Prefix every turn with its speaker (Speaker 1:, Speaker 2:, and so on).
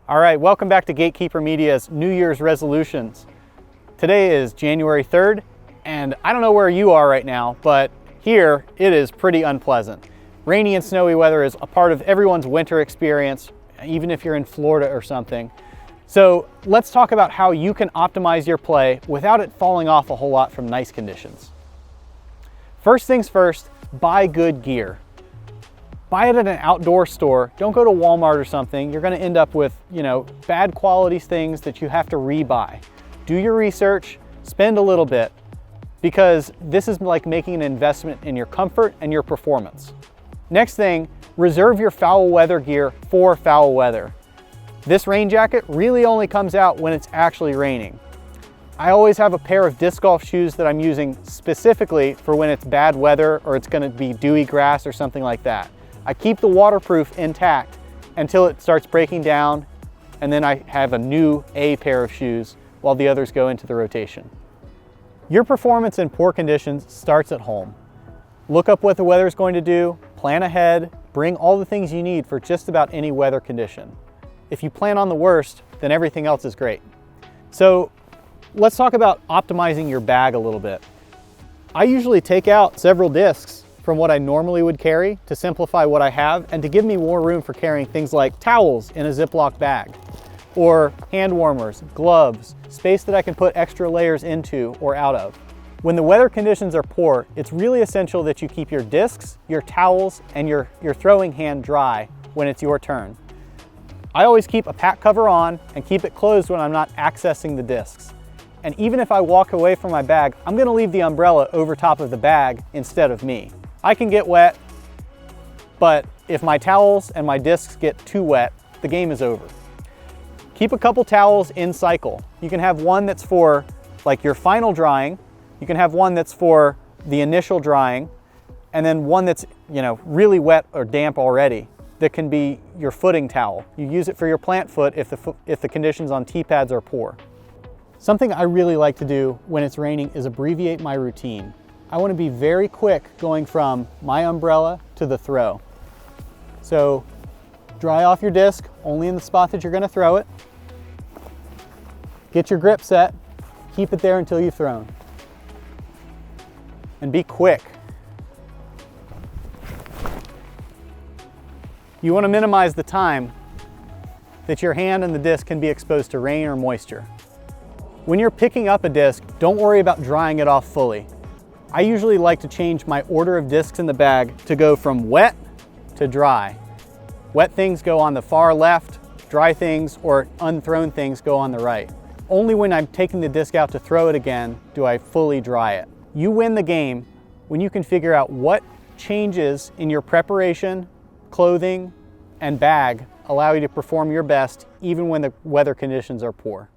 Speaker 1: All right, welcome back to Gatekeeper Media's New Year's resolutions. Today is January 3rd, and I don't know where you are right now, but here it is pretty unpleasant. Rainy and snowy weather is a part of everyone's winter experience, even if you're in Florida or something. So let's talk about how you can optimize your play without it falling off a whole lot from nice conditions. First things first, buy good gear. Buy it at an outdoor store. Don't go to Walmart or something. You're gonna end up with, bad quality things that you have to rebuy. Do your research, spend a little bit, because this is like making an investment in your comfort and your performance. Next thing, reserve your foul weather gear for foul weather. This rain jacket really only comes out when it's actually raining. I always have a pair of disc golf shoes that I'm using specifically for when it's bad weather or it's gonna be dewy grass or something like that. I keep the waterproof intact until it starts breaking down, and then I have a new A pair of shoes while the others go into the rotation. Your performance in poor conditions starts at home. Look up what the weather is going to do, plan ahead, bring all the things you need for just about any weather condition. If you plan on the worst, then everything else is great. So let's talk about optimizing your bag a little bit. I usually take out several discs from what I normally would carry to simplify what I have and to give me more room for carrying things like towels in a Ziploc bag, or hand warmers, gloves, space that I can put extra layers into or out of. When the weather conditions are poor, it's really essential that you keep your discs, your towels, and your throwing hand dry when it's your turn. I always keep a pack cover on and keep it closed when I'm not accessing the discs. And even if I walk away from my bag, I'm gonna leave the umbrella over top of the bag instead of me. I can get wet, but if my towels and my discs get too wet, the game is over. Keep a couple towels in cycle. You can have one that's for like your final drying, you can have one that's for the initial drying, and then one that's really wet or damp already that can be your footing towel. You use it for your plant foot if the conditions on tee pads are poor. Something I really like to do when it's raining is abbreviate my routine. I want to be very quick going from my umbrella to the throw. So dry off your disc only in the spot that you're going to throw it. Get your grip set, keep it there until you've thrown. And be quick. You want to minimize the time that your hand and the disc can be exposed to rain or moisture. When you're picking up a disc, don't worry about drying it off fully. I usually like to change my order of discs in the bag to go from wet to dry. Wet things go on the far left, dry things or unthrown things go on the right. Only when I'm taking the disc out to throw it again do I fully dry it. You win the game when you can figure out what changes in your preparation, clothing, and bag allow you to perform your best even when the weather conditions are poor.